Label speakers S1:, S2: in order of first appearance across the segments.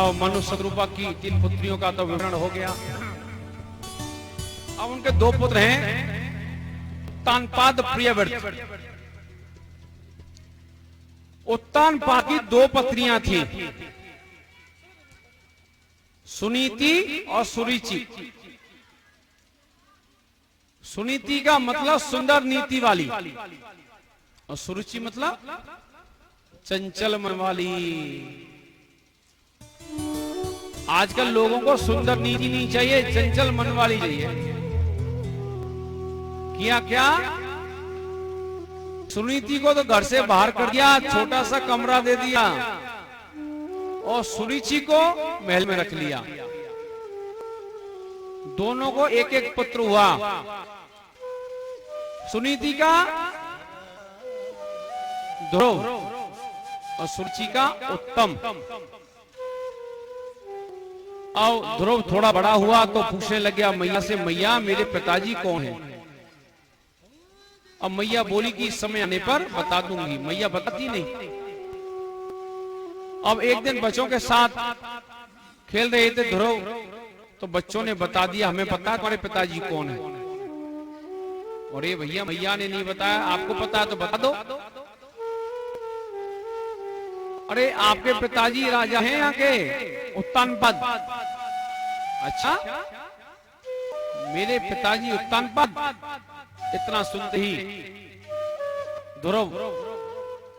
S1: और मनु शत्रुपा की 3 पुत्रियों का तो विवरण हो गया। अब उनके 2 पुत्र हैं, तानपाद प्रियव्रत। उत्तानपाद की 2 पत्नियां थी, सुनीति और सुरुचि। सुनीति का मतलब सुंदर नीति वाली, और सुरुचि मतलब चंचल मन वाली। आजकल लोगों को सुंदर नीति नहीं चाहिए, चंचल मन वाली चाहिए। किया क्या, सुनीति को तो घर से बाहर कर दिया, छोटा सा कमरा दे दिया, और सुरुचि को महल में रख लिया। दोनों को एक एक पुत्र हुआ। सुनीति का ध्रुव और सुरुचि का उत्तम। और ध्रुव थोड़ा बड़ा हुआ तो पूछने लग गया मैया से, मैया मेरे पिताजी कौन है? अब मैया बोली कि इस समय आने पर बता दूंगी। मैया बताती नहीं। अब एक दिन बच्चों के साथ खेल रहे थे ध्रुव, तो बच्चों ने बता दिया हमें पता है तुम्हारे पिताजी कौन है। अरे भैया मैया ने नहीं बताया, आपको पता है तो बता दो। अरे आपके पिताजी राजा हैं यहाँ के, उत्तानपाद। अच्छा, मेरे पिताजी उत्तानपाद। इतना सुनते ही ध्रुव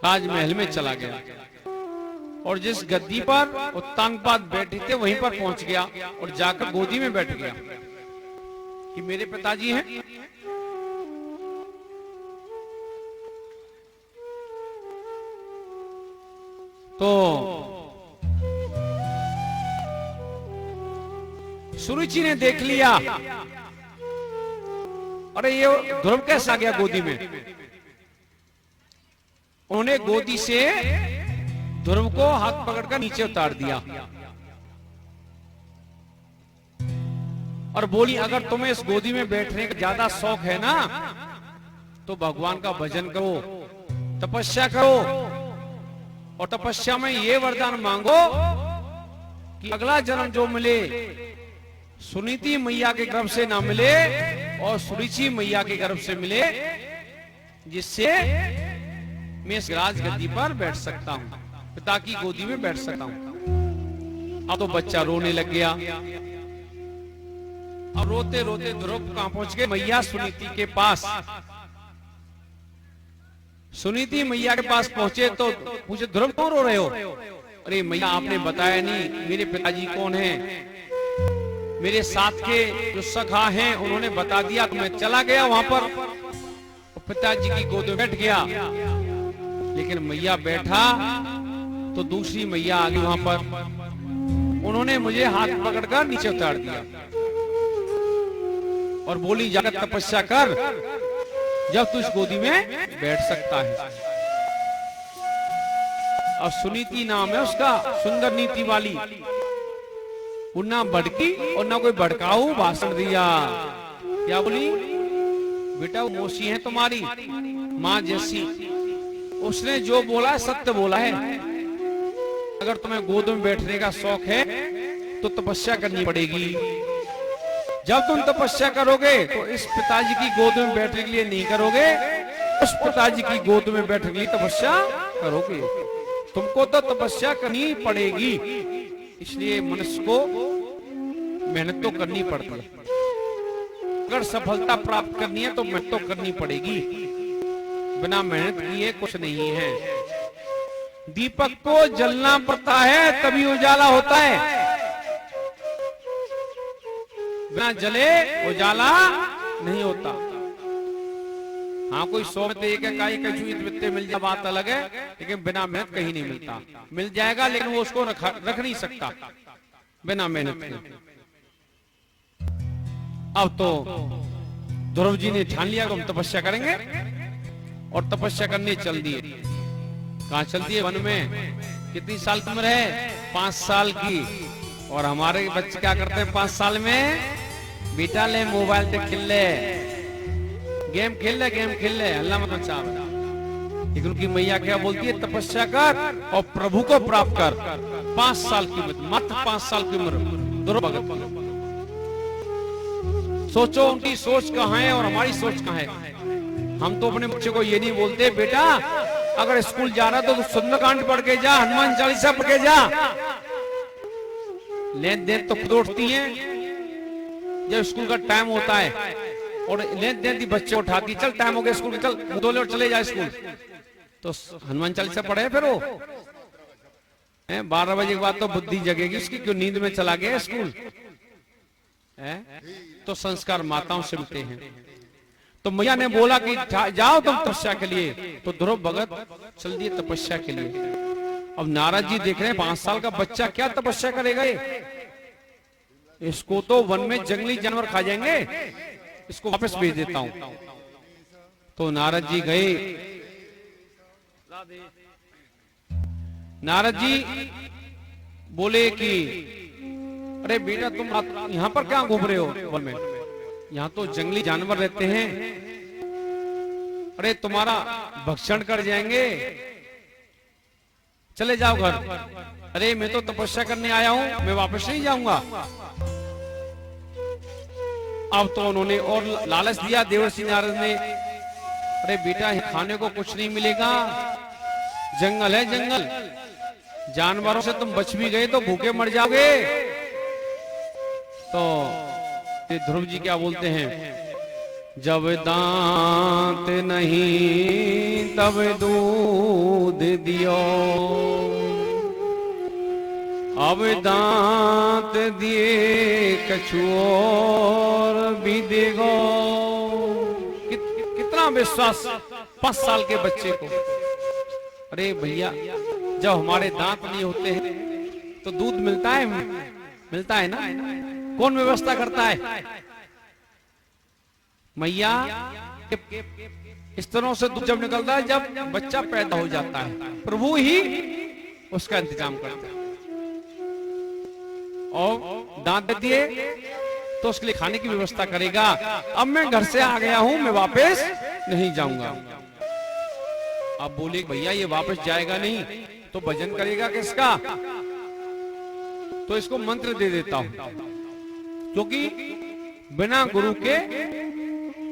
S1: राजमहल में चला गया, और जिस गद्दी पर उत्तानपाद बैठे थे वहीं पर पहुंच गया, और जाकर गोदी में बैठ गया कि मेरे पिताजी हैं। तो सुरुचि ने देख लिया, अरे ये ध्रुव कैसा गया गोदी में। उन्होंने गोदी से ध्रुव को हाथ पकड़कर नीचे उतार दिया और बोली अगर तुम्हें इस गोदी में बैठने का ज्यादा शौक है ना, तो भगवान का भजन करो, तपस्या करो, और तपस्या में ये वरदान मांगो कि अगला जन्म जो मिले सुनीति मैया के गर्भ से ना मिले और सुरुचि मैया के गर्भ से मिले, जिससे मैं इस राजगद्दी पर बैठ सकता हूं, पिता की गोदी में बैठ सकता हूं। अब तो बच्चा रोने लग गया। अब रोते रोते ध्रुव कहां पहुंच गए? मैया सुनीति के पास। सुनीति मैया के पास पहुंचे तो पूछे ध्रुव क्यों रो रहे हो? अरे मैया आपने बताया नहीं मेरे पिताजी कौन हैं। मेरे साथ के जो सखा हैं उन्होंने बता दिया, तो मैं चला गया वहां पर, पिताजी की गोद में बैठ गया। लेकिन मैया बैठा तो दूसरी मैया आ गई वहां पर, उन्होंने मुझे हाथ पकड़कर नीचे उतार दिया और बोली जाकर तपस्या कर, जब तू इस गोदी में बैठ सकता है। और सुनीति नाम है उसका, सुंदर नीति वाली। वो ना भड़की और ना कोई भड़काऊ भाषण दिया। क्या बोली? बेटा वो मौसी है तुम्हारी माँ जैसी, उसने जो बोला सत्य बोला है। अगर तुम्हें गोद में बैठने का शौक है तो तपस्या करनी पड़ेगी। जब तुम तपस्या करोगे तो इस पिताजी की गोद में बैठने के लिए नहीं करोगे, उस पिताजी की गोद में बैठने के लिए तपस्या करोगे। तुमको तो तपस्या करनी पड़ेगी, इसलिए मनुष्य को मेहनत तो करनी पड़ती है। अगर सफलता प्राप्त करनी है तो मेहनत तो करनी पड़ेगी, बिना मेहनत किए कुछ नहीं है। दीपक को जलना पड़ता है तभी उजाला होता है, बिना जले उजाला नहीं होता। हाँ कोई 100 में एक इकाई कचुई मिल जाए बात अलग है, लेकिन बिना मेहनत कहीं नहीं मिलता। मिल जाएगा लेकिन वो उसको रख नहीं सकता बिना मेहनत के। अब तो ध्रुव जी ने ठान लिया कि हम तपस्या करेंगे, और तपस्या करने चल दिए। कहाँ चल दिए? वन में। कितनी साल की उम्र है? 5 साल की। और हमारे बच्चे क्या करते हैं 5 साल में? बेटा ले मोबाइल पे खेल ले, गेम खेल ले, गेम खेल ले, अल्लाह मत बचा। लेकिन उनकी मैया क्या बोलती है, तपस्या कर और प्रभु को प्राप्त कर। 5 साल की उम्र, मात्र 5 साल की उम्र ध्रुव भगत की। सोचो उनकी सोच कहाँ है और हमारी सोच कहाँ है। हम तो अपने बच्चे को ये नहीं बोलते, बेटा अगर स्कूल जा रहा तो सुंदरकांड पढ़ के जा, हनुमान चालीसा पढ़ के जा। लेन देन तो खुद उठती हैं जब स्कूल का टाइम होता है, और लेन देन बच्चे उठाती, चल टाइम हो गया स्कूल, चल मुंह और चले जाए स्कूल। तो हनुमान चालीसा पढ़े फिर वो 12 बजे के बाद तो बुद्धि जगेगी उसकी, क्यों नींद में चला गया स्कूल है। तो संस्कार माताओं से मिलते हैं। तो मैया ने बोला कि जाओ तुम तपस्या के लिए, तो ध्रुव भगत चल दिए तपस्या के लिए। अब नारद जी देख रहे हैं 5 साल का बच्चा क्या तपस्या करेगा इसको तो वन में जंगली जानवर खा जाएंगे, इसको वापस भेज देता हूं। तो नारद जी गए। नारद जी बोले कि अरे बेटा तुम यहां पर क्या घूम रहे हो वन में, यहां तो जंगली जानवर रहते हैं, अरे तुम्हारा भक्षण कर जाएंगे, चले जाओ घर। अरे मैं तो तपस्या करने आया हूं, मैं वापस नहीं जाऊंगा। अब तो उन्होंने और लालच दिया देवर्षि नारद ने, अरे बेटा खाने को कुछ नहीं मिलेगा, जंगल है जंगल, जानवरों से तुम बच भी गए तो भूखे मर जाओगे। तो ध्रुव जी क्या बोलते हैं, जब दांत नहीं तब दूध दियो, अब दांत दिए कछु और भी देगो। कितना विश्वास 5 साल के बच्चे को। अरे भैया जब हमारे दांत नहीं होते हैं तो दूध मिलता है, मिलता है ना, कौन व्यवस्था करता है? मैया इस तरह से दूध जब निकलता है जब बच्चा पैदा हो जाता है, प्रभु ही उसका इंतजाम करता है। और दांत दिए तो उसके लिए खाने की व्यवस्था करेगा। अब मैं घर से आ गया हूं, मैं वापस नहीं जाऊंगा। अब बोले भैया ये वापस जाएगा नहीं तो भजन करेगा किसका? तो इसको मंत्र दे देता हूं, क्योंकि बिना गुरु के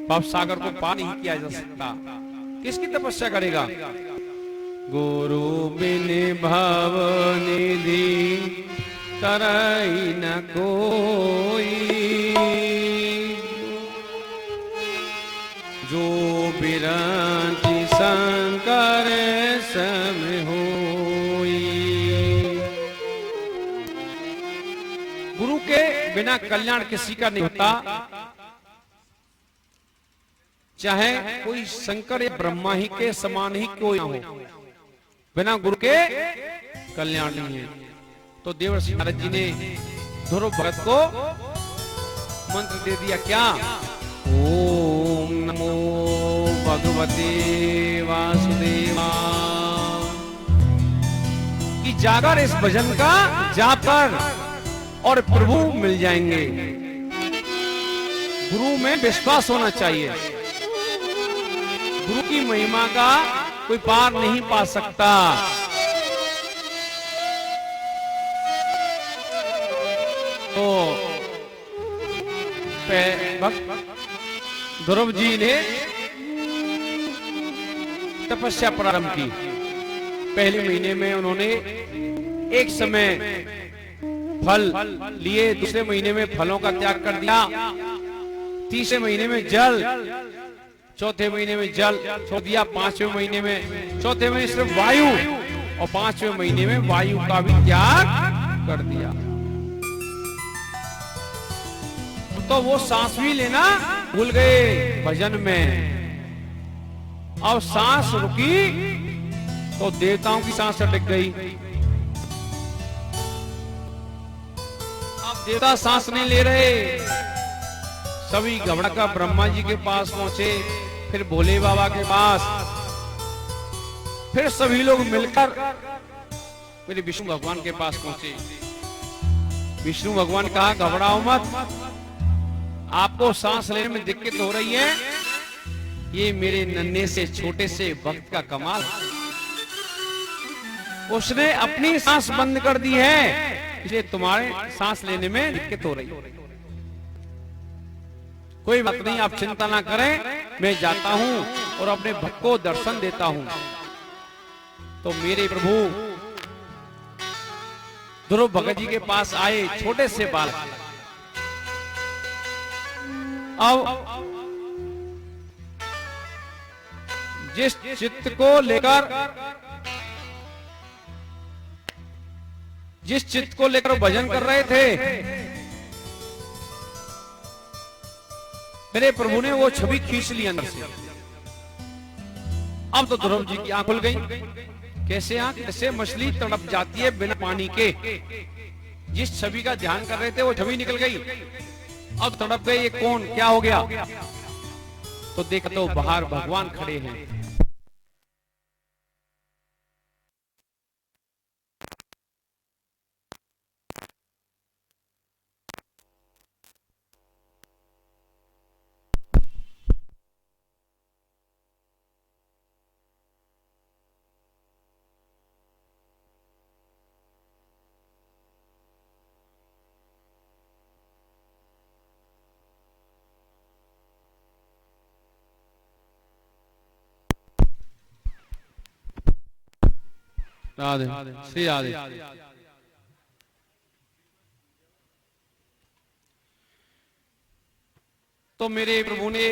S1: भव सागर को पार नहीं किया जा सकता। किसकी तपस्या करेगा? गुरु बिन भव निधि तरई न कोई, जो बिरंची शंकर सम होई। गुरु के बिना कल्याण किसी का नहीं होता, चाहे कोई शंकर या ब्रह्मा ही के समान ही कोई ना हो, बिना गुरु के कल्याण नहीं है। तो देवर्षि नारद जी ने ध्रुव भगत को मंत्र दे दिया, क्या? ओम नमो भगवते वासुदेवा, कि जाकर इस भजन का जाप कर और प्रभु मिल जाएंगे। गुरु में विश्वास होना चाहिए, गुरु की महिमा का कोई पार नहीं पा सकता। तो ध्रुव जी ने तपस्या प्रारंभ की। पहले महीने में उन्होंने एक समय फल लिए, दूसरे महीने में फलों का त्याग कर दिया, तीसरे महीने में जल, चौथे महीने में जल छोड़ दिया, पांचवें महीने में, चौथे महीने सिर्फ वायु, और पांचवें महीने में वायु का भी त्याग कर दिया। तो वो सांस भी लेना भूल गए भजन में। अब सांस रुकी तो देवताओं की सांस अटक गई। अब देवता सांस नहीं ले रहे, सभी घबराकर ब्रह्मा जी के पास पहुंचे, फिर भोले बाबा के पास, फिर सभी लोग मिलकर मेरे विष्णु भगवान के पास पहुंचे। विष्णु भगवान कहा, घबराओ मत, आपको सांस लेने में दिक्कत हो रही है, ये मेरे नन्हे से छोटे से भक्त का कमाल। उसने अपनी सांस बंद कर दी है, इसलिए तुम्हारे सांस लेने में दिक्कत हो रही। कोई बात नहीं, आप चिंता ना करें, मैं जाता हूं और अपने भक्त को दर्शन देता हूं। तो मेरे प्रभु ध्रुव भगत जी के पास आए, छोटे से बालक। अब जिस चित्त को लेकर भजन कर रहे थे, मेरे प्रभु ने वो छवि खींच ली अंदर से। अब तो ध्रुव जी की आंख खुल गई। कैसे आंख? कैसे मछली तड़प जाती है बिना पानी के। जिस छवि का ध्यान कर रहे थे वो छवि निकल गई। अब तड़प गए, ये कौन, क्या हो गया? तो देखा तो बाहर भगवान खड़े हैं। राधे श्री राधे। तो मेरे प्रभु ने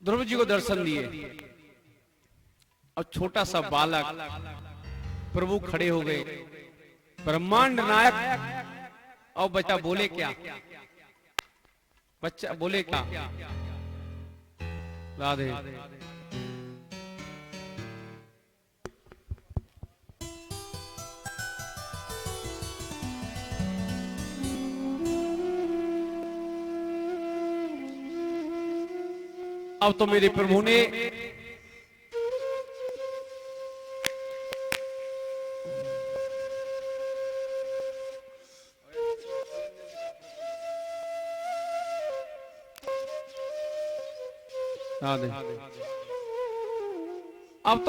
S1: ध्रुव जी को दर्शन दिए और छोटा सा बालक प्रभु खड़े हो गए, ब्रह्मांड नायक। और बच्चा बोले क्या? बच्चा बोले क्या? राधे। अब तो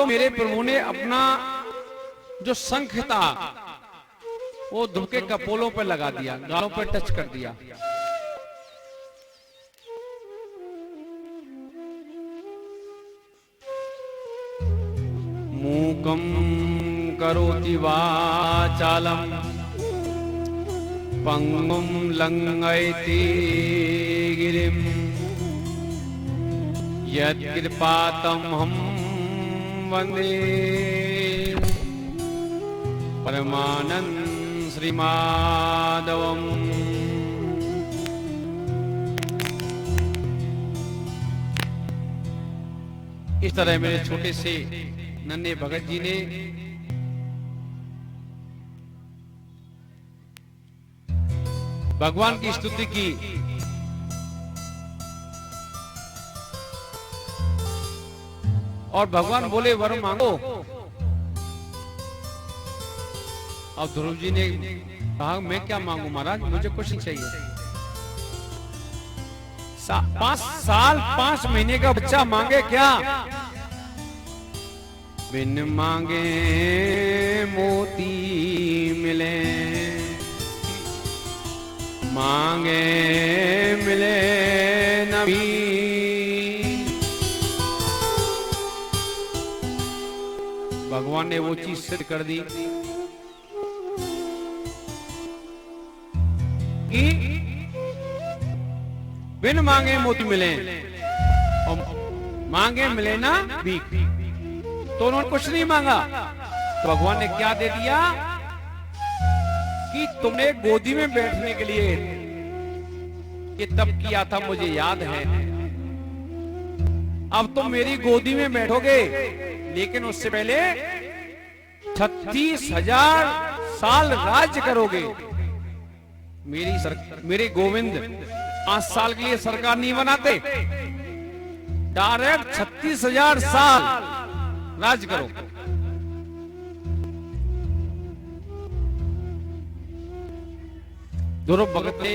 S1: मेरे प्रभु ने अपना जो शंख था वो ध्रुव के कपोलों पर लगा दिया, गालों पर टच कर दिया। मूकं करोति वाचालं पंगुं लंघयति गिरिं यत्कृपातमहं वन्दे परमानंद श्रीमाधवम्। इस तरह मेरे छोटे से नन्हे भगत जी ने भगवान की स्तुति की। और भगवान बोले वर मांगो। अब ध्रुव जी ने कहा मैं क्या मांगू महाराज, मुझे कुछ नहीं चाहिए। 5 साल 5 महीने का बच्चा मांगे क्या? बिन मांगे मोती मिले, मांगे मिले नबी। भगवान ने वो चीज सिद्ध कर दी कि बिन मांगे मोती मिले और मांगे मिले ना भीख। तो उन्होंने कुछ नहीं मांगा, तो भगवान ने क्या दे दिया कि तुमने गोदी में बैठने के लिए ये तब किया था, मुझे याद है। अब तुम मेरी गोदी में बैठोगे, लेकिन उससे पहले 36,000 साल राज्य करोगे। मेरे गोविंद 5 साल के लिए सरकार नहीं बनाते, डायरेक्ट 36,000 साल राज करो। ध्रुव भगत ने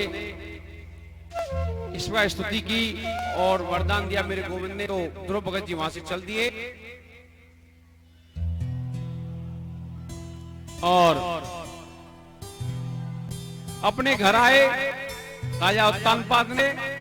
S1: ईश्वर स्तुति की और वरदान दिया मेरे गोविंद ने, तो ध्रुव भगत जी वहां से चल दिए और अपने घर आए। राजा उत्तानपाद ने